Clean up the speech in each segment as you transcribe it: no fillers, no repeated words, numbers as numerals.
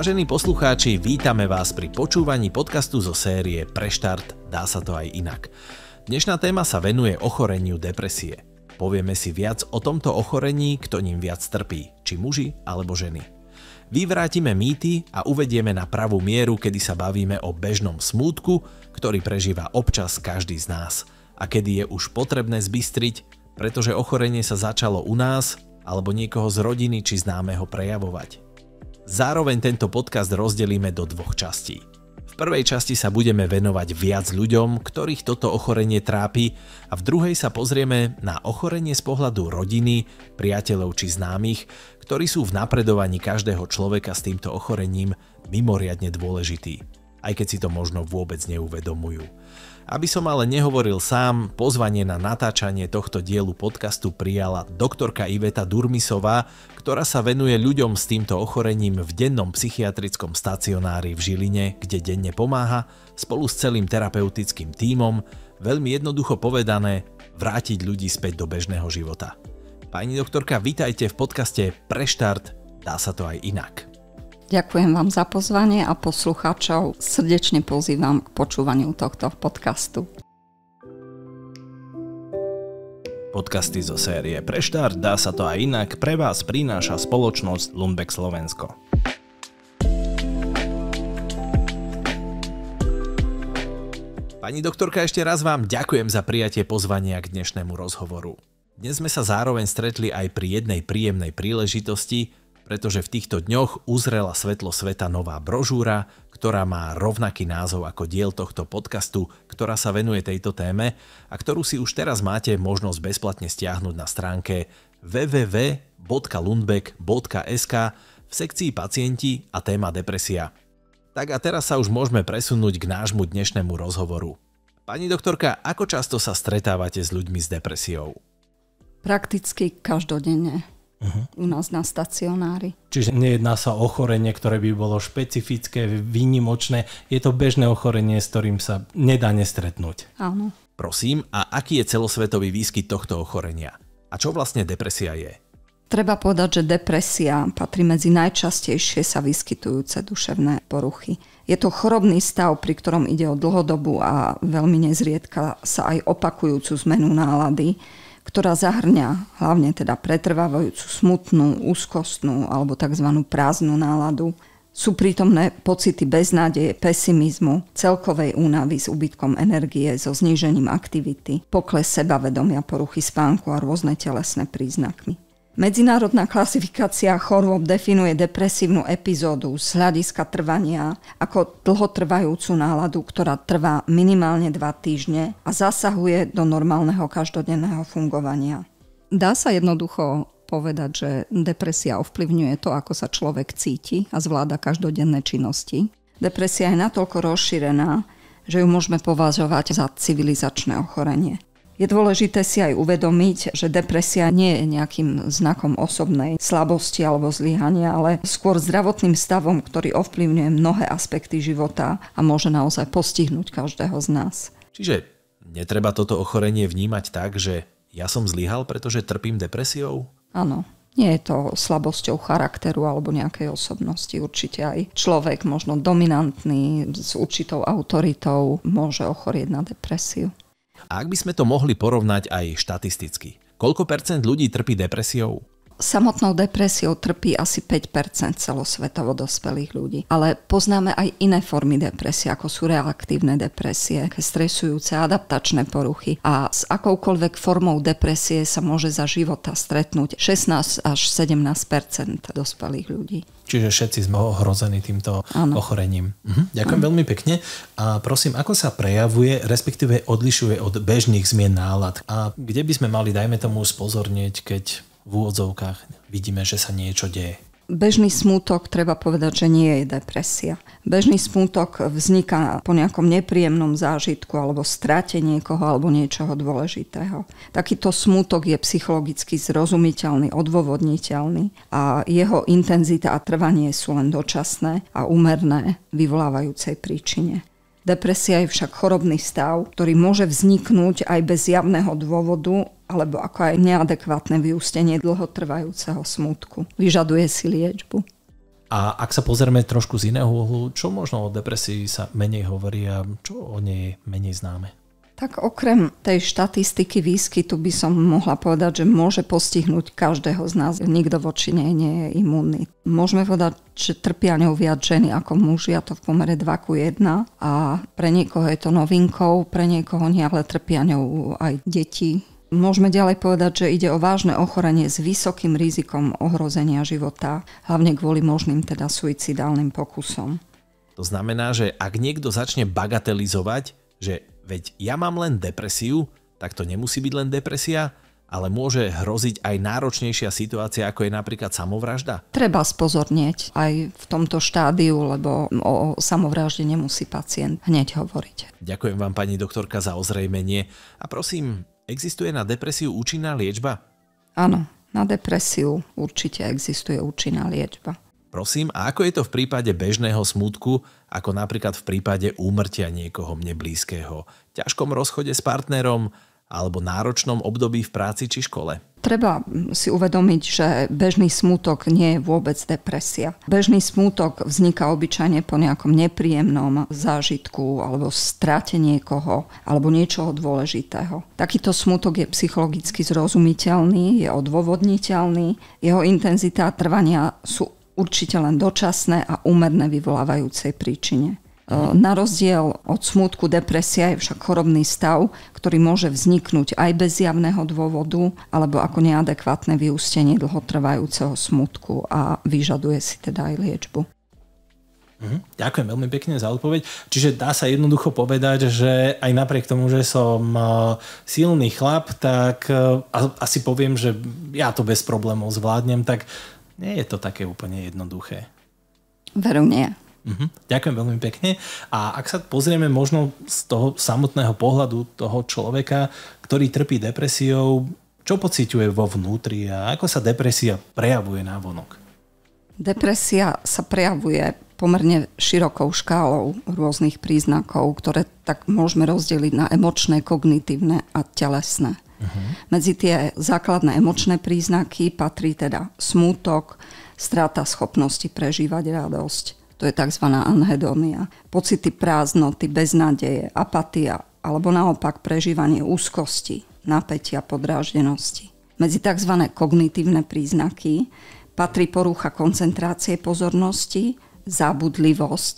Vážení poslucháči, vítame vás pri počúvaní podcastu zo série Preštart, dá sa to aj inak. Dnešná téma sa venuje ochoreniu depresie. Povieme si viac o tomto ochorení, kto ním viac trpí, či muži alebo ženy. Vyvrátime mýty a uvedieme na pravú mieru, kedy sa bavíme o bežnom smútku, ktorý prežíva občas každý z nás. A kedy je už potrebné zbystriť, pretože ochorenie sa začalo u nás alebo niekoho z rodiny či známeho prejavovať. Zároveň tento podcast rozdelíme do dvoch častí. V prvej časti sa budeme venovať viac ľuďom, ktorých toto ochorenie trápi, a v druhej sa pozrieme na ochorenie z pohľadu rodiny, priateľov či známych, ktorí sú v napredovaní každého človeka s týmto ochorením mimoriadne dôležití, aj keď si to možno vôbec neuvedomujú. Aby som ale nehovoril sám, pozvanie na natáčanie tohto dielu podcastu prijala doktorka Iveta Durmisová, ktorá sa venuje ľuďom s týmto ochorením v dennom psychiatrickom stacionári v Žiline, kde denne pomáha spolu s celým terapeutickým tímom, veľmi jednoducho povedané, vrátiť ľudí späť do bežného života. Pani doktorka, vítajte v podcaste Preštart, dá sa to aj inak. Ďakujem vám za pozvanie a poslucháčov srdečne pozývam k počúvaniu tohto podcastu. Podcasty zo série Preštart, dá sa to aj inak, pre vás prináša spoločnosť Lundbeck Slovensko. Pani doktorka, ešte raz vám ďakujem za prijatie pozvania k dnešnému rozhovoru. Dnes sme sa zároveň stretli aj pri jednej príjemnej príležitosti, pretože v týchto dňoch uzrela svetlo sveta nová brožúra, ktorá má rovnaký názov ako diel tohto podcastu, ktorá sa venuje tejto téme a ktorú si už teraz máte možnosť bezplatne stiahnuť na stránke www.lundbeck.sk v sekcii Pacienti a téma depresia. Tak a teraz sa už môžeme presunúť k nášmu dnešnému rozhovoru. Pani doktorka, ako často sa stretávate s ľuďmi s depresiou? Prakticky každodenne. U nás na stacionári. Čiže nejedná sa o ochorenie, ktoré by bolo špecifické, výnimočné. Je to bežné ochorenie, s ktorým sa nedá nestretnúť. Áno. Prosím, a aký je celosvetový výskyt tohto ochorenia? A čo vlastne depresia je? Treba povedať, že depresia patrí medzi najčastejšie sa vyskytujúce duševné poruchy. Je to chorobný stav, pri ktorom ide o dlhodobú a veľmi nezriedka sa aj opakujúcu zmenu nálady, ktorá zahrňa hlavne teda pretrvávajúcu smutnú, úzkostnú alebo tzv. Prázdnu náladu. Sú prítomné pocity beznádeje, pesimizmu, celkovej únavy s úbytkom energie, so znížením aktivity, pokles sebavedomia, poruchy spánku a rôzne telesné príznakmi. Medzinárodná klasifikácia chorôb definuje depresívnu epizódu z hľadiska trvania ako dlhotrvajúcu náladu, ktorá trvá minimálne 2 týždne a zasahuje do normálneho každodenného fungovania. Dá sa jednoducho povedať, že depresia ovplyvňuje to, ako sa človek cíti a zvláda každodenné činnosti. Depresia je natoľko rozšírená, že ju môžeme považovať za civilizačné ochorenie. Je dôležité si aj uvedomiť, že depresia nie je nejakým znakom osobnej slabosti alebo zlyhania, ale skôr zdravotným stavom, ktorý ovplyvňuje mnohé aspekty života a môže naozaj postihnúť každého z nás. Čiže netreba toto ochorenie vnímať tak, že ja som zlyhal, pretože trpím depresiou? Áno. Nie je to slabosťou charakteru alebo nejakej osobnosti. Určite aj človek, možno dominantný, s určitou autoritou, môže ochorieť na depresiu. A ak by sme to mohli porovnať aj štatisticky, koľko percent ľudí trpí depresiou? Samotnou depresiou trpí asi 5% celosvetovo dospelých ľudí. Ale poznáme aj iné formy depresie, ako sú reaktívne depresie, stresujúce adaptačné poruchy. A s akoukoľvek formou depresie sa môže za života stretnúť 16 až 17% dospelých ľudí. Čiže všetci sme ohrození týmto ochorením. Ďakujem veľmi pekne. A prosím, ako sa prejavuje, respektíve odlišuje od bežných zmien nálad? A kde by sme mali, dajme tomu, spozornieť, keď v úvodzovkách vidíme, že sa niečo deje? Bežný smútok, treba povedať, že nie je depresia. Bežný smútok vzniká po nejakom nepríjemnom zážitku alebo strate niekoho alebo niečoho dôležitého. Takýto smútok je psychologicky zrozumiteľný, odôvodniteľný a jeho intenzita a trvanie sú len dočasné a úmerné vyvolávajúcej príčine. Depresia je však chorobný stav, ktorý môže vzniknúť aj bez javného dôvodu alebo ako aj neadekvátne vyústenie dlhotrvajúceho smútku. Vyžaduje si liečbu. A ak sa pozrieme trošku z iného uhlu, čo možno o depresii sa menej hovorí a čo o nej je menej známe? Tak okrem tej štatistiky výskytu by som mohla povedať, že môže postihnúť každého z nás. Nikto voči nej nie je imúnny. Môžeme povedať, že trpia ňou viac ženy ako muži, a to v pomere 2:1. A pre niekoho je to novinkou, pre niekoho nie, ale trpia ňou aj deti. Môžeme ďalej povedať, že ide o vážne ochorenie s vysokým rizikom ohrozenia života, hlavne kvôli možným teda suicidálnym pokusom. To znamená, že ak niekto začne bagatelizovať, že veď ja mám len depresiu, tak to nemusí byť len depresia, ale môže hroziť aj náročnejšia situácia, ako je napríklad samovražda? Treba spozornieť aj v tomto štádiu, lebo o samovražde nemusí pacient hneď hovoriť. Ďakujem vám, pani doktorka, za ozrejmenie. A prosím, existuje na depresiu účinná liečba? Áno, na depresiu určite existuje účinná liečba. Prosím, a ako je to v prípade bežného smútku, ako napríklad v prípade úmrtia niekoho mne blízkeho, ťažkom rozchode s partnerom alebo náročnom období v práci či škole? Treba si uvedomiť, že bežný smútok nie je vôbec depresia. Bežný smútok vzniká obyčajne po nejakom nepríjemnom zážitku alebo strate niekoho alebo niečoho dôležitého. Takýto smútok je psychologicky zrozumiteľný, je odôvodniteľný, jeho intenzita a trvania sú určite len dočasné a úmerné vyvolávajúcej príčine. Na rozdiel od smútku, depresia je však chorobný stav, ktorý môže vzniknúť aj bez zjavného dôvodu alebo ako neadekvátne vyústenie dlhotrvajúceho smútku a vyžaduje si teda aj liečbu. Ďakujem veľmi pekne za odpoveď. Čiže dá sa jednoducho povedať, že aj napriek tomu, že som silný chlap, tak asi poviem, že ja to bez problémov zvládnem, tak nie je to také úplne jednoduché. Veru nie. Ďakujem veľmi pekne. A ak sa pozrieme možno z toho samotného pohľadu toho človeka, ktorý trpí depresiou, čo pociťuje vo vnútri a ako sa depresia prejavuje návonok? Depresia sa prejavuje pomerne širokou škálou rôznych príznakov, ktoré tak môžeme rozdeliť na emočné, kognitívne a telesné. Medzi tie základné emočné príznaky patrí teda smútok, strata schopnosti prežívať radosť, to je tzv. Anhedónia, pocity prázdnoty, beznádeje, apatia alebo naopak prežívanie úzkosti, napätia, podráždenosti. Medzi tzv. Kognitívne príznaky patrí porucha koncentrácie pozornosti, zábudlivosť,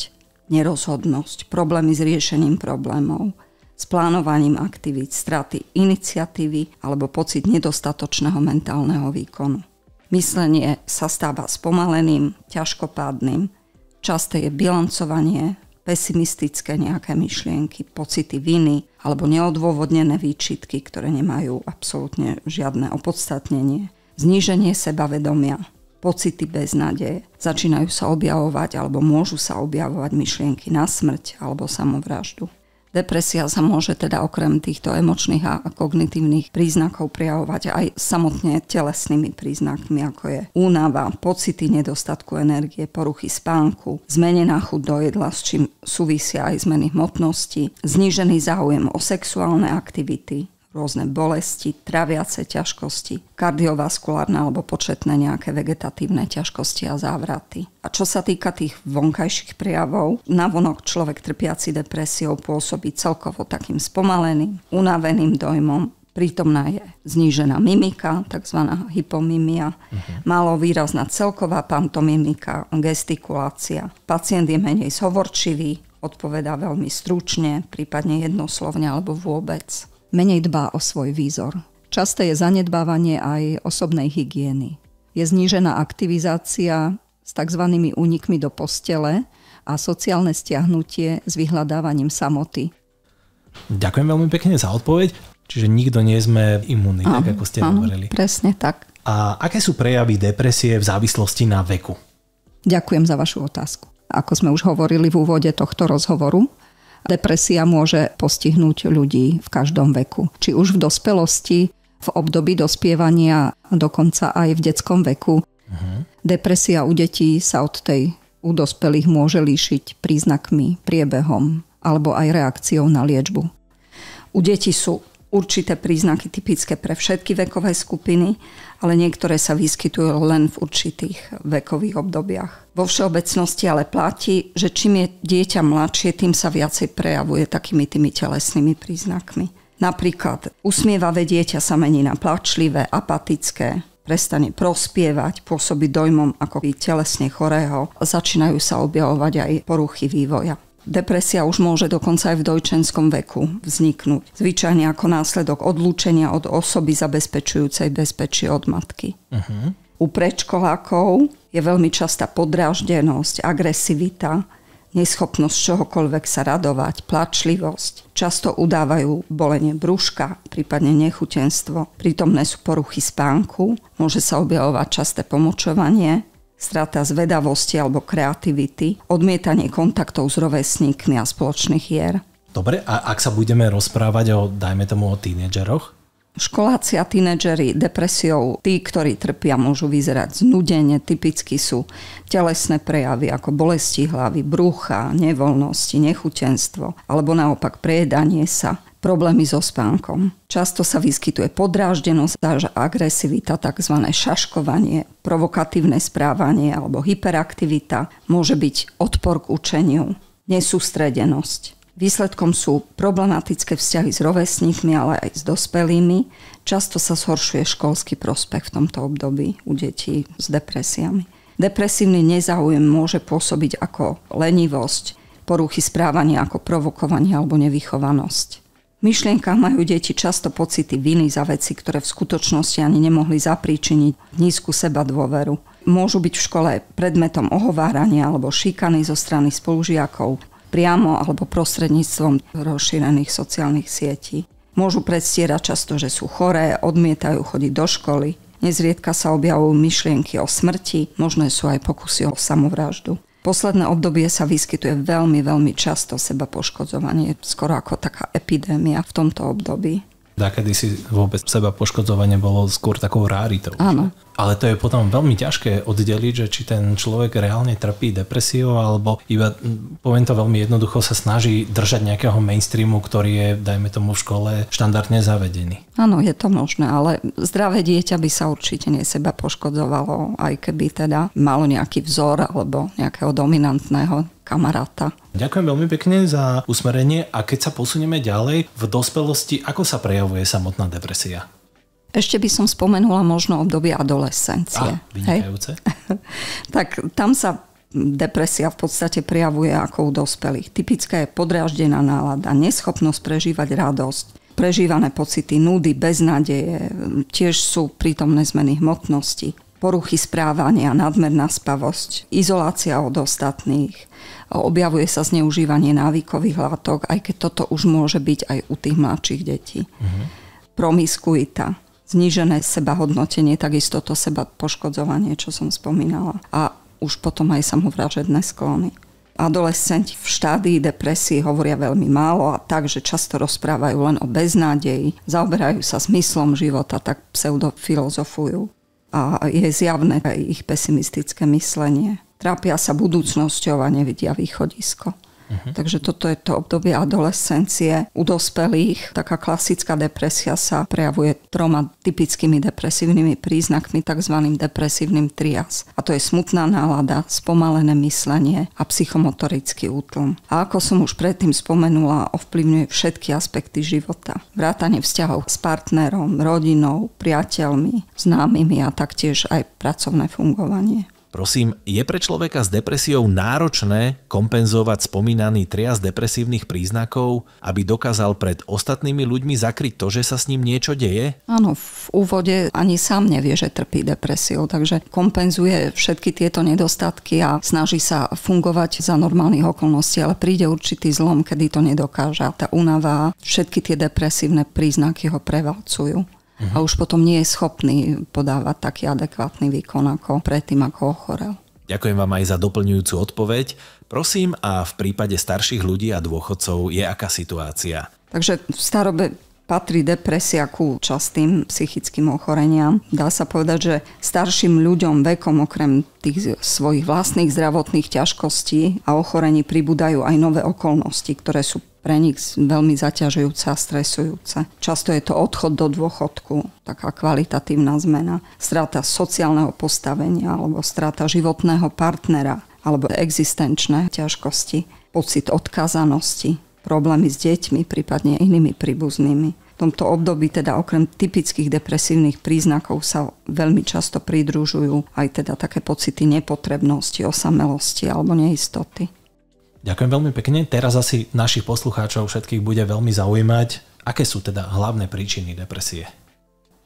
nerozhodnosť, problémy s riešením problémov, s plánovaním aktivít, straty iniciatívy alebo pocit nedostatočného mentálneho výkonu. Myslenie sa stáva spomaleným, ťažkopádnym, časté je bilancovanie, pesimistické nejaké myšlienky, pocity viny alebo neodôvodnené výčitky, ktoré nemajú absolútne žiadne opodstatnenie, zníženie sebavedomia, pocity beznádeje. Začínajú sa objavovať alebo môžu sa objavovať myšlienky na smrť alebo samovraždu. Depresia sa môže teda okrem týchto emočných a kognitívnych príznakov prejavovať aj samotne telesnými príznakmi, ako je únava, pocity nedostatku energie, poruchy spánku, zmenená chuť do jedla, s čím súvisia aj zmeny hmotnosti, znížený záujem o sexuálne aktivity, rôzne bolesti, traviace ťažkosti, kardiovaskulárne alebo početné nejaké vegetatívne ťažkosti a závraty. A čo sa týka tých vonkajších prejavov, navonok človek trpiaci depresiou pôsobí celkovo takým spomaleným, unaveným dojmom. Prítomná je znížená mimika, tzv. Hypomimia, málo výrazná celková pantomimika, gestikulácia. Pacient je menej zhovorčivý, odpovedá veľmi stručne, prípadne jednoslovne alebo vôbec. Menej dbá o svoj výzor. Časté je zanedbávanie aj osobnej hygieny. Je znížená aktivizácia s tzv. Únikmi do postele a sociálne stiahnutie s vyhľadávaním samoty. Ďakujem veľmi pekne za odpoveď. Čiže nikto nie sme imúnni, tak ako ste hovorili. Presne tak. A aké sú prejavy depresie v závislosti na veku? Ďakujem za vašu otázku. Ako sme už hovorili v úvode tohto rozhovoru, depresia môže postihnúť ľudí v každom veku. Či už v dospelosti, v období dospievania, dokonca aj v detskom veku. Depresia u detí sa od tej u dospelých môže líšiť príznakmi, priebehom alebo aj reakciou na liečbu. U detí sú určité príznaky typické pre všetky vekové skupiny, ale niektoré sa vyskytujú len v určitých vekových obdobiach. Vo všeobecnosti ale platí, že čím je dieťa mladšie, tým sa viacej prejavuje takými tými telesnými príznakmi. Napríklad usmievavé dieťa sa mení na plačlivé, apatické, prestane prospievať, pôsobí dojmom ako telesne chorého a začínajú sa objavovať aj poruchy vývoja. Depresia už môže dokonca aj v dojčenskom veku vzniknúť, zvyčajne ako následok odlúčenia od osoby zabezpečujúcej bezpečie od matky. U predškolákov je veľmi častá podráždenosť, agresivita, neschopnosť čohokoľvek sa radovať, plačlivosť. Často udávajú bolenie brúška, prípadne nechutenstvo. Prítomné sú poruchy spánku, môže sa objavovať časté pomočovanie, strata zvedavosti alebo kreativity, odmietanie kontaktov s rovesníkmi a spoločných hier. Dobre, a ak sa budeme rozprávať dajme tomu o tínedžeroch? Školáci a tínedžeri depresiou, tí, ktorí trpia, môžu vyzerať znudene. Typicky sú telesné prejavy ako bolesti hlavy, brucha, nevoľnosti, nechutenstvo alebo naopak prejedanie sa, problémy so spánkom. Často sa vyskytuje podráždenosť, až agresivita, tzv. Šaškovanie, provokatívne správanie alebo hyperaktivita, môže byť odpor k učeniu, nesústredenosť. Výsledkom sú problematické vzťahy s rovesníkmi, ale aj s dospelými. Často sa zhoršuje školský prospech v tomto období u detí s depresiami. Depresívny nezáujem môže pôsobiť ako lenivosť, poruchy správania ako provokovanie alebo nevychovanosť. V myšlienkach majú deti často pocity viny za veci, ktoré v skutočnosti ani nemohli zapríčiniť, nízku sebadôveru. Môžu byť v škole predmetom ohovárania alebo šikany zo strany spolužiakov, priamo alebo prostredníctvom rozšírených sociálnych sietí. Môžu predstierať často, že sú choré, odmietajú chodiť do školy. Nezriedka sa objavujú myšlienky o smrti, možné sú aj pokusy o samovraždu. Posledné obdobie sa vyskytuje veľmi, veľmi často sebapoškodzovanie, skoro ako taká epidémia v tomto období. Kedy si vôbec seba poškodzovanie bolo skôr takou ráritou. Áno. Ale to je potom veľmi ťažké oddeliť, že či ten človek reálne trpí depresiou, alebo iba, poviem to veľmi jednoducho, sa snaží držať nejakého mainstreamu, ktorý je, dajme tomu v škole, štandardne zavedený. Áno, je to možné, ale zdravé dieťa by sa určite seba poškodzovalo, aj keby teda malo nejaký vzor alebo nejakého dominantného kamaráta. Ďakujem veľmi pekne za usmerenie a keď sa posunieme ďalej, v dospelosti, ako sa prejavuje samotná depresia? Ešte by som spomenula možno obdobie adolescencie. Vynikajúce. Tak tam sa depresia v podstate prejavuje ako u dospelých. Typická je podráždená nálada, neschopnosť prežívať radosť, prežívané pocity núdy, beznádeje, tiež sú prítomné zmeny hmotnosti, poruchy správania, nadmerná spavosť, izolácia od ostatných, objavuje sa zneužívanie návykových látok, aj keď toto už môže byť aj u tých mladších detí. Promiskuita, znížené sebahodnotenie, takisto to seba poškodzovanie, čo som spomínala. A už potom aj samovražedné sklony. Adolescenti v štádii depresie hovoria veľmi málo a tak, že často rozprávajú len o beznádeji, zaoberajú sa zmyslom života, tak pseudofilozofujú. A je zjavné aj ich pesimistické myslenie. Trápia sa budúcnosťou a nevidia východisko. Takže toto je to obdobie adolescencie. U dospelých taká klasická depresia sa prejavuje 3 typickými depresívnymi príznakmi, tzv. Depresívnym trias. A to je smutná nálada, spomalené myslenie a psychomotorický útlm. A ako som už predtým spomenula, ovplyvňuje všetky aspekty života. Vrátanie vzťahov s partnerom, rodinou, priateľmi, známymi a taktiež aj pracovné fungovanie. Prosím, je pre človeka s depresiou náročné kompenzovať spomínaný trias depresívnych príznakov, aby dokázal pred ostatnými ľuďmi zakryť to, že sa s ním niečo deje? Áno, v úvode ani sám nevie, že trpí depresiou, takže kompenzuje všetky tieto nedostatky a snaží sa fungovať za normálnych okolností, ale príde určitý zlom, kedy to nedokáže. Tá únava, všetky tie depresívne príznaky ho prevalcujú. A už potom nie je schopný podávať taký adekvátny výkon ako predtým, ako ochorel. Ďakujem vám aj za doplňujúcu odpoveď. Prosím, a v prípade starších ľudí a dôchodcov je aká situácia? Takže v starobe patrí depresia ku častým psychickým ochoreniam. Dá sa povedať, že starším ľuďom vekom okrem tých svojich vlastných zdravotných ťažkostí a ochorení pribúdajú aj nové okolnosti, ktoré sú pre nich veľmi zaťažujúce a stresujúce. Často je to odchod do dôchodku, taká kvalitatívna zmena, strata sociálneho postavenia alebo strata životného partnera alebo existenčné ťažkosti, pocit odkázanosti, problémy s deťmi, prípadne inými príbuznými. V tomto období teda okrem typických depresívnych príznakov sa veľmi často pridružujú aj teda také pocity nepotrebnosti, osamelosti alebo neistoty. Ďakujem veľmi pekne. Teraz asi našich poslucháčov všetkých bude veľmi zaujímať, aké sú teda hlavné príčiny depresie.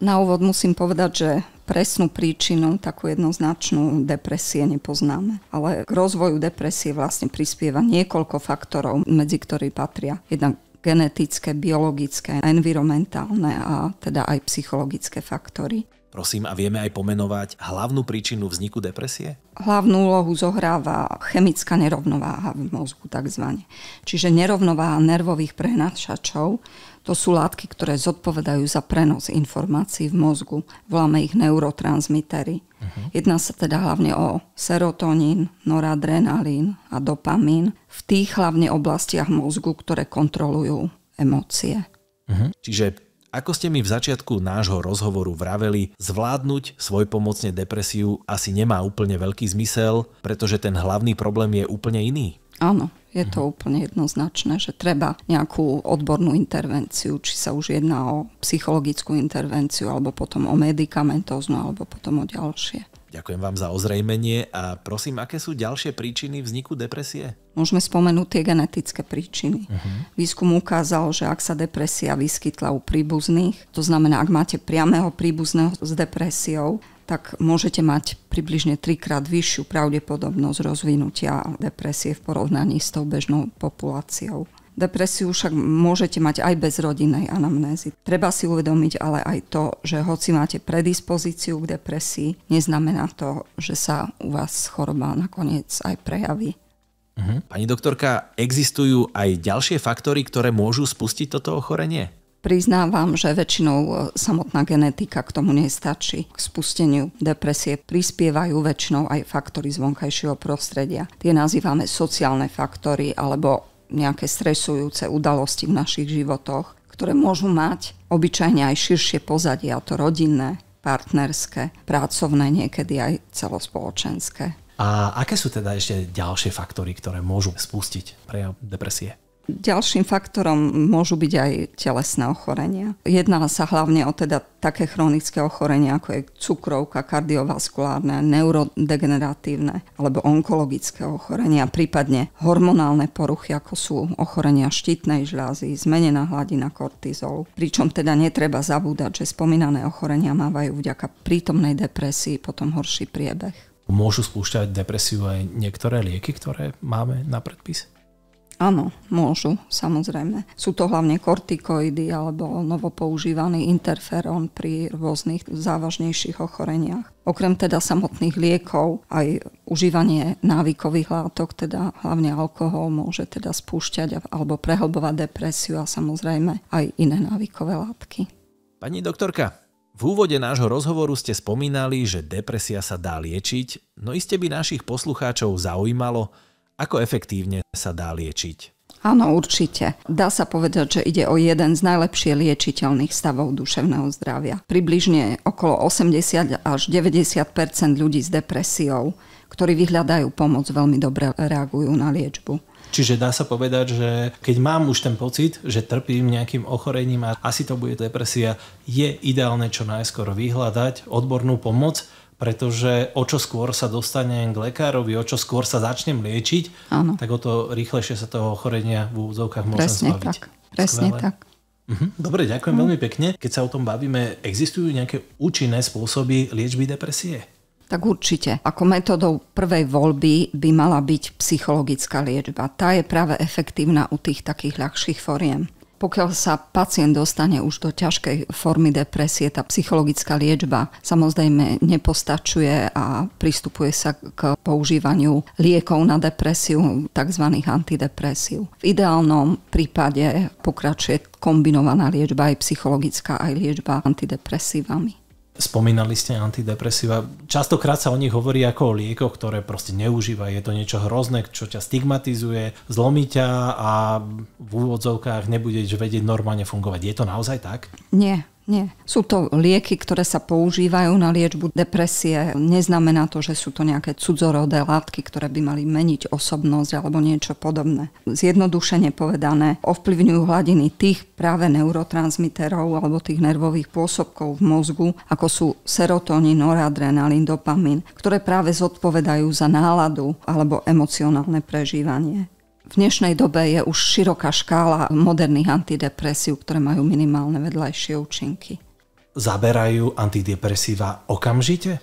Na úvod musím povedať, že presnú príčinu, takú jednoznačnú depresie nepoznáme. Ale k rozvoju depresie vlastne prispieva niekoľko faktorov, medzi ktorých patria jednak genetické, biologické, environmentálne a teda aj psychologické faktory. Prosím, a vieme aj pomenovať hlavnú príčinu vzniku depresie? Hlavnú úlohu zohráva chemická nerovnováha v mozgu takzvané. Čiže nerovnováha nervových prenášačov, to sú látky, ktoré zodpovedajú za prenos informácií v mozgu. Voláme ich neurotransmitery. Jedná sa teda hlavne o serotonín, noradrenalín a dopamín v tých hlavne oblastiach mozgu, ktoré kontrolujú emócie. Čiže ako ste mi v začiatku nášho rozhovoru vraveli, zvládnuť svojpomocne depresiu asi nemá úplne veľký zmysel, pretože ten hlavný problém je úplne iný. Áno, je to úplne jednoznačné, že treba nejakú odbornú intervenciu, či sa už jedná o psychologickú intervenciu, alebo potom o medikamentóznu, alebo potom o ďalšie. Ďakujem vám za ozrejmenie a prosím, aké sú ďalšie príčiny vzniku depresie? Môžeme spomenúť tie genetické príčiny. Výskum ukázal, že ak sa depresia vyskytla u príbuzných, to znamená, ak máte priameho príbuzného s depresiou, tak môžete mať približne 3-krát vyššiu pravdepodobnosť rozvinutia depresie v porovnaní s tou bežnou populáciou. Depresiu však môžete mať aj bez rodinnej anamnézy. Treba si uvedomiť ale aj to, že hoci máte predispozíciu k depresii, neznamená to, že sa u vás choroba nakoniec aj prejaví. Pani doktorka, existujú aj ďalšie faktory, ktoré môžu spustiť toto ochorenie? Priznávam, že väčšinou samotná genetika k tomu nestačí. K spusteniu depresie prispievajú väčšinou aj faktory z vonkajšieho prostredia. Tie nazývame sociálne faktory alebo nejaké stresujúce udalosti v našich životoch, ktoré môžu mať obyčajne aj širšie pozadie, a to rodinné, partnerské, pracovné, niekedy aj celospoločenské. A aké sú teda ešte ďalšie faktory, ktoré môžu spustiť prejav depresie? Ďalším faktorom môžu byť aj telesné ochorenia. Jedná sa hlavne o teda také chronické ochorenia, ako je cukrovka, kardiovaskulárne, neurodegeneratívne alebo onkologické ochorenia, prípadne hormonálne poruchy, ako sú ochorenia štítnej žľazy, zmenená hladina kortizolu. Pričom teda netreba zabúdať, že spomínané ochorenia mávajú vďaka prítomnej depresii potom horší priebeh. Môžu spúšťať depresiu aj niektoré lieky, ktoré máme na predpis? Áno, môžu, samozrejme. Sú to hlavne kortikoidy alebo novopoužívaný interferón pri rôznych závažnejších ochoreniach. Okrem teda samotných liekov, aj užívanie návykových látok, teda hlavne alkohol, môže teda spúšťať alebo prehlbovať depresiu a samozrejme aj iné návykové látky. Pani doktorka, v úvode nášho rozhovoru ste spomínali, že depresia sa dá liečiť, no iste by našich poslucháčov zaujímalo, ako efektívne sa dá liečiť? Áno, určite. Dá sa povedať, že ide o jeden z najlepšie liečiteľných stavov duševného zdravia. Približne okolo 80 až 90% ľudí s depresiou, ktorí vyhľadajú pomoc, veľmi dobre reagujú na liečbu. Čiže dá sa povedať, že keď mám už ten pocit, že trpím nejakým ochorením a asi to bude depresia, je ideálne čo najskôr vyhľadať odbornú pomoc, pretože o čo skôr sa dostanem k lekárovi, o čo skôr sa začnem liečiť, áno, tak o to rýchlejšie sa toho ochorenia v úvodzovkách môžem zbaviť. Presne tak. Dobre, ďakujem veľmi pekne. Keď sa o tom bavíme, existujú nejaké účinné spôsoby liečby depresie? Tak určite. Ako metodou prvej voľby by mala byť psychologická liečba. Tá je práve efektívna u tých takých ľahších foriem. Pokiaľ sa pacient dostane už do ťažkej formy depresie, tá psychologická liečba samozrejme nepostačuje a pristupuje sa k používaniu liekov na depresiu, tzv. Antidepresív. V ideálnom prípade pokračuje kombinovaná liečba, aj psychologická, aj liečba antidepresívami. Spomínali ste antidepresíva. Častokrát sa o nich hovorí ako o liekoch, ktoré proste neužívajú. Je to niečo hrozné, čo ťa stigmatizuje, zlomí ťa a v úvodzovkách nebudeš vedieť normálne fungovať. Je to naozaj tak? Nie. Sú to lieky, ktoré sa používajú na liečbu depresie. Neznamená to, že sú to nejaké cudzorodé látky, ktoré by mali meniť osobnosť alebo niečo podobné. Zjednodušene povedané, ovplyvňujú hladiny tých práve neurotransmiterov alebo tých nervových pôsobkov v mozgu, ako sú serotonín, noradrenalín, dopamín, ktoré práve zodpovedajú za náladu alebo emocionálne prežívanie. V dnešnej dobe je už široká škála moderných antidepresív, ktoré majú minimálne vedľajšie účinky. Zaberajú antidepresíva okamžite?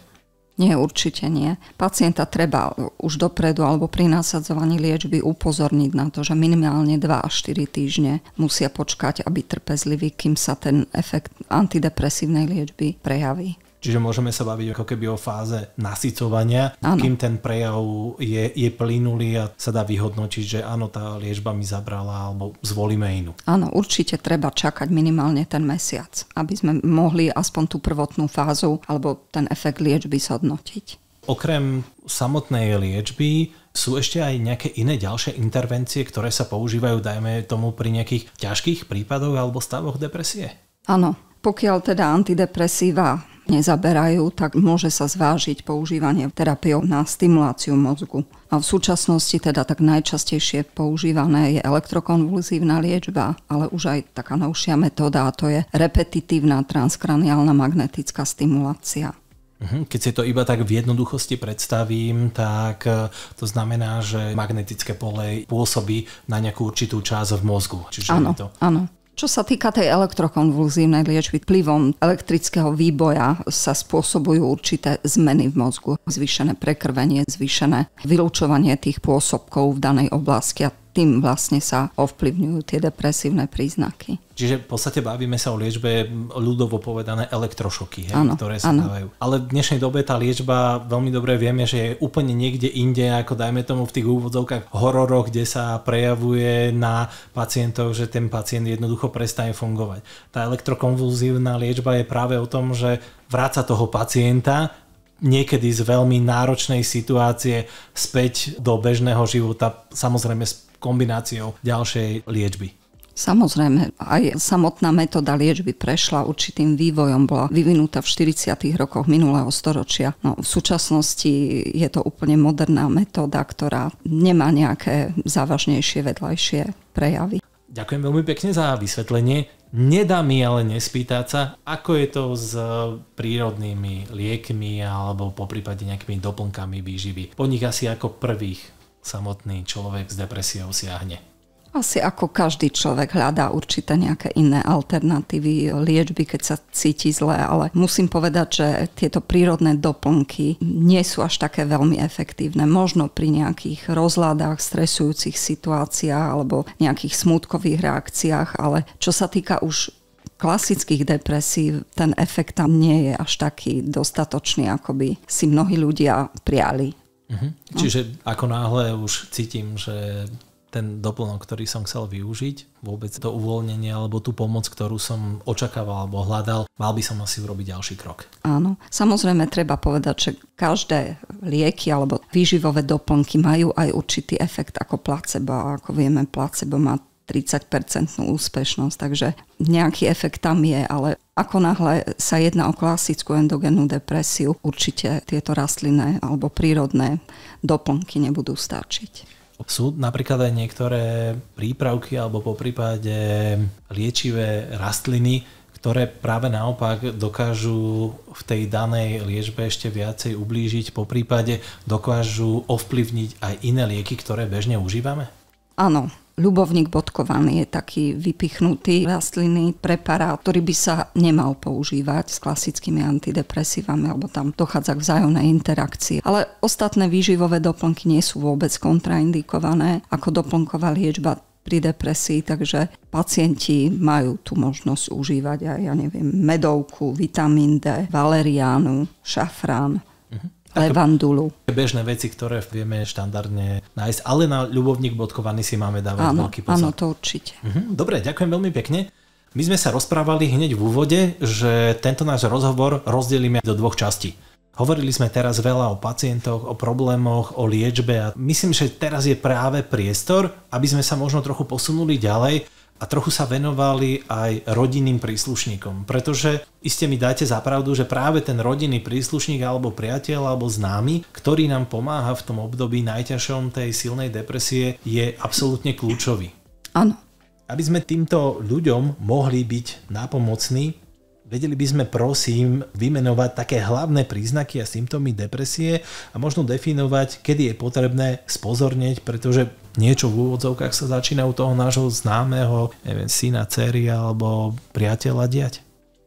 Nie, určite nie. Pacienta treba už dopredu alebo pri nasadzovaní liečby upozorniť na to, že minimálne 2 až 4 týždne musia počkať a byť trpezliví, kým sa ten efekt antidepresívnej liečby prejaví. Čiže môžeme sa baviť ako keby o fáze nasycovania, kým ten prejav je plynulý a sa dá vyhodnotiť, že áno, tá liečba mi zabrala alebo zvolíme inú. Áno, určite treba čakať minimálne ten mesiac, aby sme mohli aspoň tú prvotnú fázu alebo ten efekt liečby zhodnotiť. Okrem samotnej liečby sú ešte aj nejaké iné ďalšie intervencie, ktoré sa používajú, dajme tomu, pri nejakých ťažkých prípadoch alebo stavoch depresie? Áno, pokiaľ teda antidepresíva nezaberajú, tak môže sa zvážiť používanie terapiou na stimuláciu mozgu. A v súčasnosti teda tak najčastejšie používané je elektrokonvulzívna liečba, ale už aj taká novšia metóda, a to je repetitívna transkraniálna magnetická stimulácia. Keď si to iba tak v jednoduchosti predstavím, tak to znamená, že magnetické pole pôsobí na nejakú určitú časť v mozgu. Čiže áno. Čo sa týka tej elektrokonvulzívnej liečby, vplyvom elektrického výboja sa spôsobujú určité zmeny v mozgu. Zvýšené prekrvenie, zvýšené vylúčovanie tých pôsobkov v danej oblasti a tým vlastne sa ovplyvňujú tie depresívne príznaky. Čiže v podstate bavíme sa o liečbe ľudovo povedané elektrošoky, ktoré sa dávajú. Ale v dnešnej dobe tá liečba, veľmi dobre vieme, že je úplne niekde inde, ako dajme tomu v tých úvodzovkách hororoch, kde sa prejavuje na pacientov, že ten pacient jednoducho prestane fungovať. Tá elektrokonvulzívna liečba je práve o tom, že vráca toho pacienta niekedy z veľmi náročnej situácie späť do bežného života, samozrejme s kombináciou ďalšej liečby. Samozrejme, aj samotná metóda liečby prešla určitým vývojom, bola vyvinutá v 40. rokoch minulého storočia. No, v súčasnosti je to úplne moderná metóda, ktorá nemá nejaké závažnejšie vedľajšie prejavy. Ďakujem veľmi pekne za vysvetlenie. Nedá mi ale nespýtať sa, ako je to s prírodnými liekmi alebo poprípade nejakými doplnkami výživy. Po nich asi ako prvých samotný človek s depresiou siahne. Asi ako každý človek hľadá určité nejaké iné alternatívy liečby, keď sa cíti zle, ale musím povedať, že tieto prírodné doplnky nie sú až také veľmi efektívne. Možno pri nejakých rozladách, stresujúcich situáciách alebo nejakých smútkových reakciách, ale čo sa týka už klasických depresí, ten efekt tam nie je až taký dostatočný, ako by si mnohí ľudia priali. Čiže ako náhle už cítim, že ten doplnok, ktorý som chcel využiť, vôbec to uvoľnenie alebo tú pomoc, ktorú som očakával alebo hľadal, mal by som asi urobiť ďalší krok. Áno, samozrejme treba povedať, že každé lieky alebo výživové doplnky majú aj určitý efekt ako placebo. A ako vieme, placebo má 30% úspešnosť, takže nejaký efekt tam je, ale ako náhle sa jedná o klasickú endogénnu depresiu, určite tieto rastlinné alebo prírodné doplnky nebudú stačiť. Sú napríklad aj niektoré prípravky alebo poprípade liečivé rastliny, ktoré práve naopak dokážu v tej danej liečbe ešte viacej ublížiť, poprípade dokážu ovplyvniť aj iné lieky, ktoré bežne užívame? Áno. Ľubovník bodkovaný je taký vypichnutý rastlinný preparát, ktorý by sa nemal používať s klasickými antidepresívami, alebo tam dochádza k vzájomnej interakcii. Ale ostatné výživové doplnky nie sú vôbec kontraindikované ako doplnková liečba pri depresii, takže pacienti majú tú možnosť užívať aj, medovku, vitamín D, valeriánu, šafrán, levandulu. Bežné veci, ktoré vieme štandardne nájsť, ale na ľubovník bodkovaný si máme dávať veľký pozor. Áno, to určite. Dobre, ďakujem veľmi pekne. My sme sa rozprávali hneď v úvode, že tento náš rozhovor rozdelíme do dvoch častí. Hovorili sme teraz veľa o pacientoch, o problémoch, o liečbe a myslím, že teraz je práve priestor, aby sme sa možno trochu posunuli ďalej a trochu sa venovali aj rodinným príslušníkom. Pretože iste mi dáte za pravdu, že práve ten rodinný príslušník alebo priateľ alebo známy, ktorý nám pomáha v tom období najťažšom tej silnej depresie, je absolútne kľúčový. Áno. Aby sme týmto ľuďom mohli byť nápomocní, vedeli by sme prosím vymenovať také hlavné príznaky a symptómy depresie a možno definovať, kedy je potrebné spozornieť, pretože niečo v úvodzovkách sa začína u toho nášho známeho, syna, dcery alebo priateľa diať.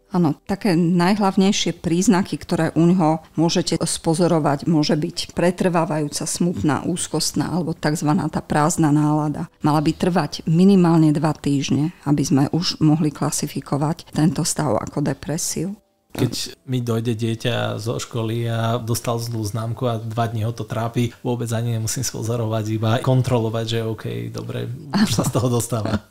Áno, také najhlavnejšie príznaky, ktoré u ňoho môžete spozorovať, môže byť pretrvávajúca smutná, úzkostná alebo tzv. Tá prázdna nálada. Mala by trvať minimálne 2 týždne, aby sme už mohli klasifikovať tento stav ako depresiu. Keď mi dojde dieťa zo školy a dostal zlú známku a 2 dní ho to trápi, vôbec ani nemusím spozorovať, iba kontrolovať, že OK, dobre, už sa z toho dostáva.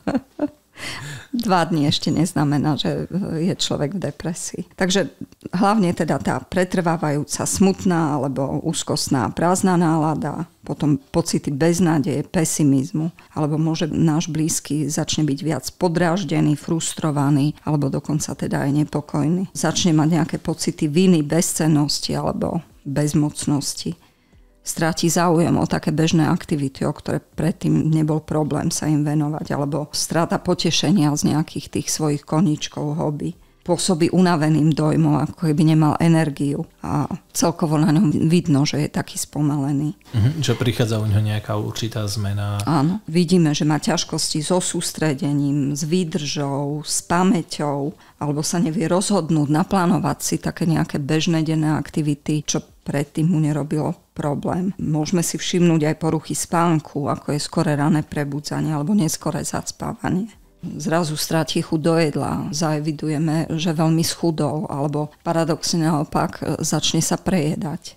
2 dní ešte neznamená, že je človek v depresii. Takže hlavne teda tá pretrvávajúca smutná alebo úzkostná prázdna nálada, potom pocity beznádeje, pesimizmu, alebo môže náš blízky začne byť viac podráždený, frustrovaný, alebo dokonca teda aj nepokojný. Začne mať nejaké pocity viny, bezcennosti alebo bezmocnosti. Stráti záujem o také bežné aktivity, o ktoré predtým nebol problém sa im venovať, alebo stráta potešenia z nejakých tých svojich koníčkov, hobby. Pôsobí unaveným dojmom, ako keby nemal energiu a celkovo na ňom vidno, že je taký spomalený. Že prichádza u neho nejaká určitá zmena. Áno, vidíme, že má ťažkosti so sústredením, s výdržou, s pamäťou, alebo sa nevie rozhodnúť, naplánovať si také nejaké bežné denné aktivity, čo predtým mu nerobilo problém. Môžeme si všimnúť aj poruchy spánku, ako je skoré rané prebudzanie alebo neskoré zaspávanie. Zrazu stráti chuť do jedla, zaevidujeme, že veľmi schudol, alebo paradoxne naopak začne sa prejedať.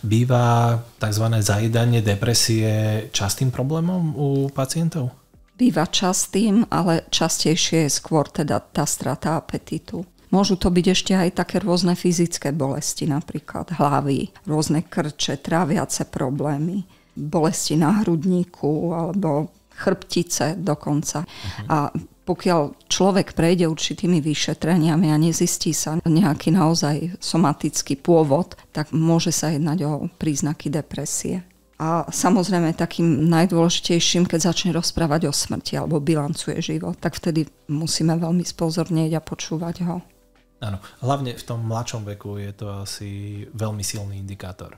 Býva tzv. Zajedanie depresie častým problémom u pacientov? Býva častým, ale častejšie je skôr teda tá strata apetitu. Môžu to byť ešte aj také rôzne fyzické bolesti, napríklad hlavy, rôzne krče, tráviace problémy, bolesti na hrudníku alebo chrbtice dokonca. A pokiaľ človek prejde určitými vyšetreniami a nezistí sa nejaký naozaj somatický pôvod, tak môže sa jednať o príznaky depresie. A samozrejme takým najdôležitejším, keď začne rozprávať o smrti alebo bilancuje život, tak vtedy musíme veľmi spozornieť a počúvať ho. Áno, hlavne v tom mladšom veku je to asi veľmi silný indikátor.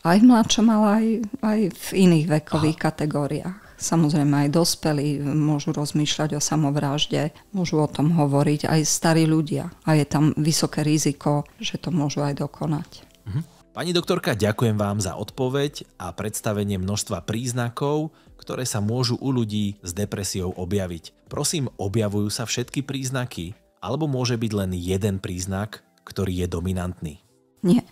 Aj v mladšom, ale aj v iných vekových kategóriách. Samozrejme aj dospelí môžu rozmýšľať o samovražde, môžu o tom hovoriť aj starí ľudia a je tam vysoké riziko, že to môžu aj dokonať. Pani doktorka, ďakujem vám za odpoveď a predstavenie množstva príznakov, ktoré sa môžu u ľudí s depresiou objaviť. Prosím, objavujú sa všetky príznaky, alebo môže byť len jeden príznak, ktorý je dominantný? Nie.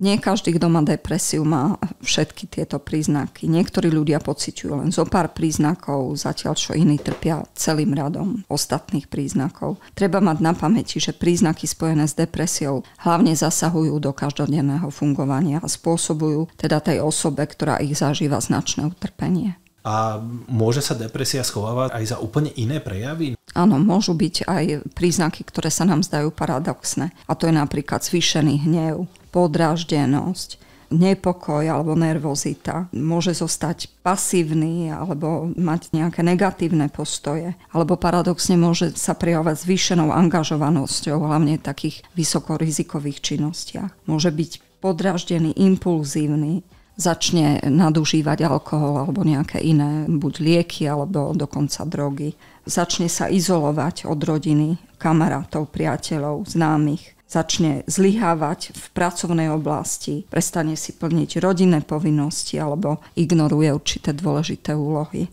Nie každý, kto má depresiu, má všetky tieto príznaky. Niektorí ľudia pociťujú len zo pár príznakov, zatiaľ čo iní trpia celým radom ostatných príznakov. Treba mať na pamäti, že príznaky spojené s depresiou hlavne zasahujú do každodenného fungovania a spôsobujú teda tej osobe, ktorá ich zažíva, značné utrpenie. A môže sa depresia schovávať aj za úplne iné prejavy? Áno, môžu byť aj príznaky, ktoré sa nám zdajú paradoxné. A to je napríklad zvýšený hnev, podráždenosť, nepokoj alebo nervozita. Môže zostať pasívny alebo mať nejaké negatívne postoje. Alebo paradoxne môže sa prejavovať zvýšenou angažovanosťou, hlavne v takých vysokorizikových činnostiach. Môže byť podráždený, impulzívny, začne nadužívať alkohol alebo nejaké iné, buď lieky alebo dokonca drogy. Začne sa izolovať od rodiny, kamarátov, priateľov, známych. Začne zlyhávať v pracovnej oblasti, prestane si plniť rodinné povinnosti alebo ignoruje určité dôležité úlohy.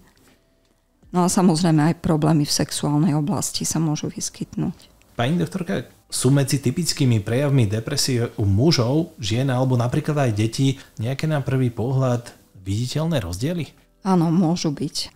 No a samozrejme aj problémy v sexuálnej oblasti sa môžu vyskytnúť. Pani doktorka, sú medzi typickými prejavmi depresie u mužov, žien alebo napríklad aj detí nejaké na prvý pohľad viditeľné rozdiely? Áno, môžu byť.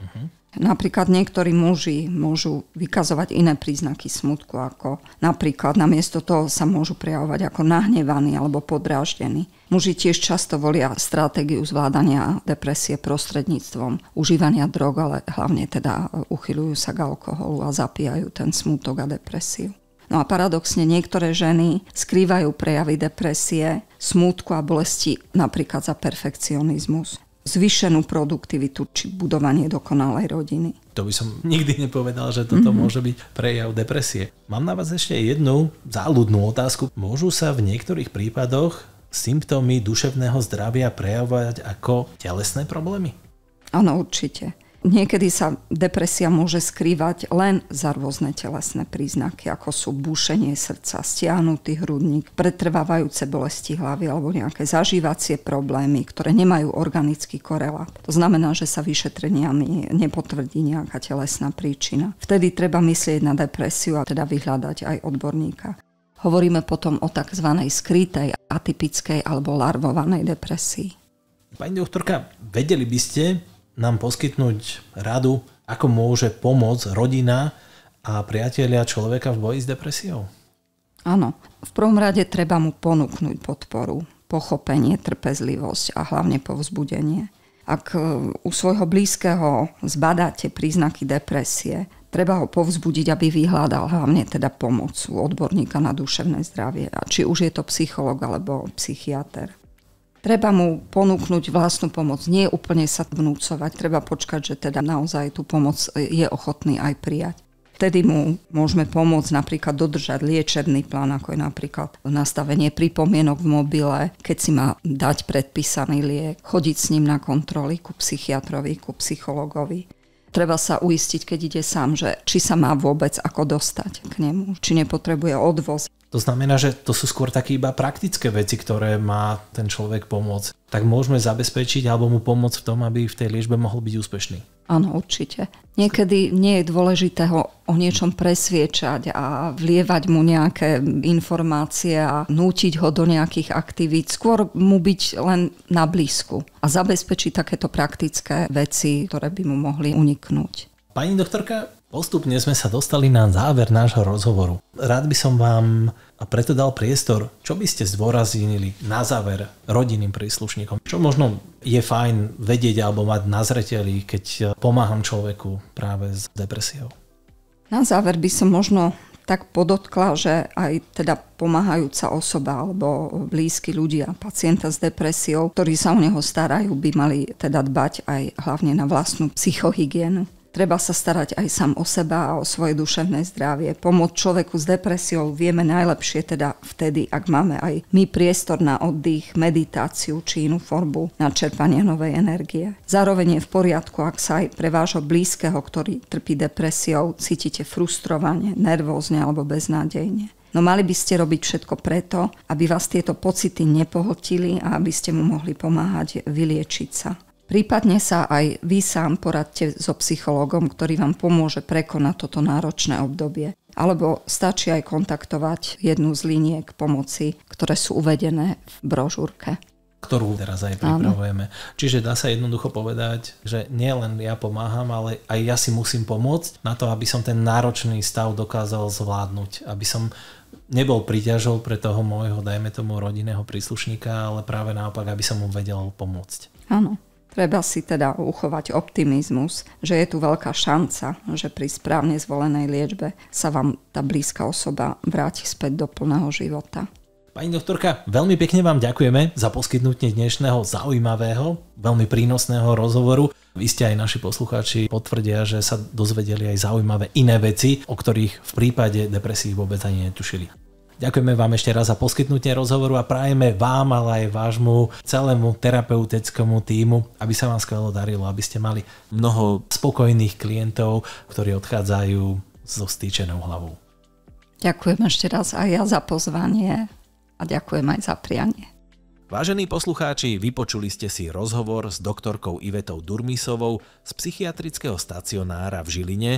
Napríklad niektorí muži môžu vykazovať iné príznaky smútku, ako napríklad namiesto toho sa môžu prejavovať ako nahnevaní alebo podráždení. Muži tiež často volia stratégiu zvládania depresie prostredníctvom užívania drog, ale hlavne teda uchyľujú sa k alkoholu a zapíjajú ten smútok a depresiu. No a paradoxne niektoré ženy skrývajú prejavy depresie, smútku a bolesti napríklad za perfekcionizmus, zvýšenú produktivitu či budovanie dokonalej rodiny. To by som nikdy nepovedal, že toto môže byť prejav depresie. Mám na vás ešte jednu záľudnú otázku. Môžu sa v niektorých prípadoch symptómy duševného zdravia prejavovať ako telesné problémy? Áno, určite. Niekedy sa depresia môže skrývať len za rôzne telesné príznaky, ako sú búšenie srdca, stiahnutý hrudník, pretrvávajúce bolesti hlavy alebo nejaké zažívacie problémy, ktoré nemajú organický korelát. To znamená, že sa vyšetreniami nepotvrdí nejaká telesná príčina. Vtedy treba myslieť na depresiu a teda vyhľadať aj odborníka. Hovoríme potom o tzv. Skrytej, atypickej alebo larvovanej depresii. Pani doktorka, vedeli by ste nám poskytnúť radu, ako môže pomôcť rodina a priatelia človeka v boji s depresiou? Áno. V prvom rade treba mu ponúknuť podporu, pochopenie, trpezlivosť a hlavne povzbudenie. Ak u svojho blízkeho zbadáte príznaky depresie, treba ho povzbudiť, aby vyhľadal hlavne teda pomoc u odborníka na duševné zdravie. A či už je to psychológ alebo psychiater. Treba mu ponúknuť vlastnú pomoc, nie úplne sa vnúcovať, treba počkať, že teda naozaj tú pomoc je ochotný aj prijať. Vtedy mu môžeme pomôcť napríklad dodržať liečebný plán, ako je napríklad nastavenie pripomienok v mobile, keď si má dať predpísaný liek, chodiť s ním na kontroly ku psychiatrovi, ku psychologovi. Treba sa uistiť, keď ide sám, že či sa má vôbec ako dostať k nemu, či nepotrebuje odvoz. To znamená, že to sú skôr také iba praktické veci, ktoré má ten človek pomôcť. Tak môžeme zabezpečiť alebo mu pomôcť v tom, aby v tej liečbe mohol byť úspešný. Áno, určite. Niekedy nie je dôležité ho o niečom presviečať a vlievať mu nejaké informácie a nútiť ho do nejakých aktivít. Skôr mu byť len na blízku a zabezpečiť takéto praktické veci, ktoré by mu mohli uniknúť. Pani doktorka, postupne sme sa dostali na záver nášho rozhovoru. Rád by som vám preto dal priestor, čo by ste zdôraznili na záver rodinným príslušníkom. Čo možno je fajn vedieť alebo mať na zreteli, keď pomáham človeku práve s depresiou. Na záver by som možno tak podotkla, že aj teda pomáhajúca osoba alebo blízky ľudia pacienta s depresiou, ktorí sa o neho starajú, by mali teda dbať aj hlavne na vlastnú psychohygienu. Treba sa starať aj sám o seba a o svoje duševné zdravie. Pomôcť človeku s depresiou vieme najlepšie teda vtedy, ak máme aj my priestor na oddych, meditáciu či inú formu na čerpanie novej energie. Zároveň je v poriadku, ak sa aj pre vášho blízkeho, ktorý trpí depresiou, cítite frustrovane, nervózne alebo beznádejne. No mali by ste robiť všetko preto, aby vás tieto pocity nepohltili a aby ste mu mohli pomáhať vyliečiť sa. Prípadne sa aj vy sám poradte so psychológom, ktorý vám pomôže prekonať toto náročné obdobie. Alebo stačí aj kontaktovať jednu z liniek pomoci, ktoré sú uvedené v brožúrke. Ktorú teraz aj pripravujeme. Áno. Čiže dá sa jednoducho povedať, že nielen ja pomáham, ale aj ja si musím pomôcť na to, aby som ten náročný stav dokázal zvládnuť. Aby som nebol príťažou pre toho môjho, dajme tomu, rodinného príslušníka, ale práve naopak, aby som mu vedel pomôcť. Áno. Treba si teda uchovať optimizmus, že je tu veľká šanca, že pri správne zvolenej liečbe sa vám tá blízka osoba vráti späť do plného života. Pani doktorka, veľmi pekne vám ďakujeme za poskytnutie dnešného zaujímavého, veľmi prínosného rozhovoru. Vy ste aj naši poslucháči potvrdia, že sa dozvedeli aj zaujímavé iné veci, o ktorých v prípade depresí vôbec ani netušili. Ďakujeme vám ešte raz za poskytnutie rozhovoru a prajeme vám, ale aj vášmu celému terapeutickému tímu, aby sa vám skvelo darilo, aby ste mali mnoho spokojných klientov, ktorí odchádzajú so stýčenou hlavou. Ďakujem ešte raz aj ja za pozvanie a ďakujem aj za prianie. Vážení poslucháči, vypočuli ste si rozhovor s doktorkou Ivetou Durmisovou z psychiatrického stacionára v Žiline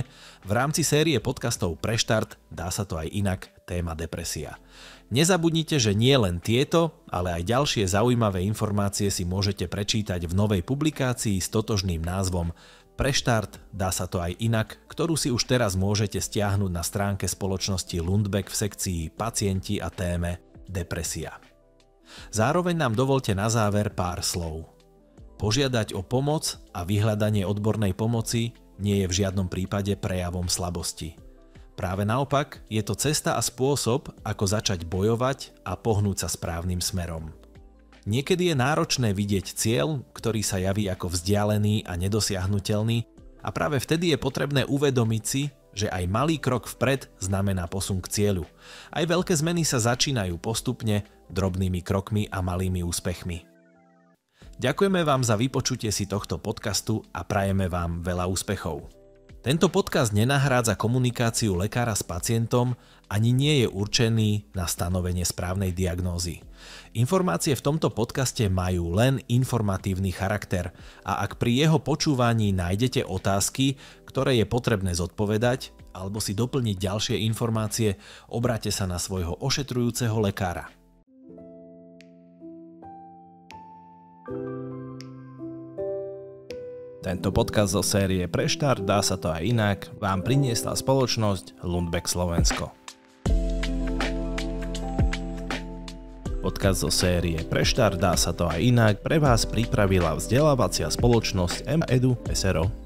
v rámci série podcastov Preštart, dá sa to aj inak, téma depresia. Nezabudnite, že nie len tieto, ale aj ďalšie zaujímavé informácie si môžete prečítať v novej publikácii s totožným názvom Preštart, dá sa to aj inak, ktorú si už teraz môžete stiahnuť na stránke spoločnosti Lundbeck v sekcii Pacienti a téme Depresia. Zároveň nám dovolte na záver pár slov. Požiadať o pomoc a vyhľadanie odbornej pomoci nie je v žiadnom prípade prejavom slabosti. Práve naopak, je to cesta a spôsob, ako začať bojovať a pohnúť sa správnym smerom. Niekedy je náročné vidieť cieľ, ktorý sa javí ako vzdialený a nedosiahnuteľný, a práve vtedy je potrebné uvedomiť si, že aj malý krok vpred znamená posun k cieľu. Aj veľké zmeny sa začínajú postupne, drobnými krokmi a malými úspechmi. Ďakujeme vám za vypočutie si tohto podcastu a prajeme vám veľa úspechov. Tento podcast nenahrádza komunikáciu lekára s pacientom ani nie je určený na stanovenie správnej diagnózy. Informácie v tomto podcaste majú len informatívny charakter a ak pri jeho počúvaní nájdete otázky, ktoré je potrebné zodpovedať alebo si doplniť ďalšie informácie, obráťte sa na svojho ošetrujúceho lekára. Tento podcast zo série Preštart, dá sa to aj inak, vám priniesla spoločnosť Lundbeck Slovensko. Podcast zo série Preštart, dá sa to aj inak pre vás pripravila vzdelávacia spoločnosť M-Edu SRO.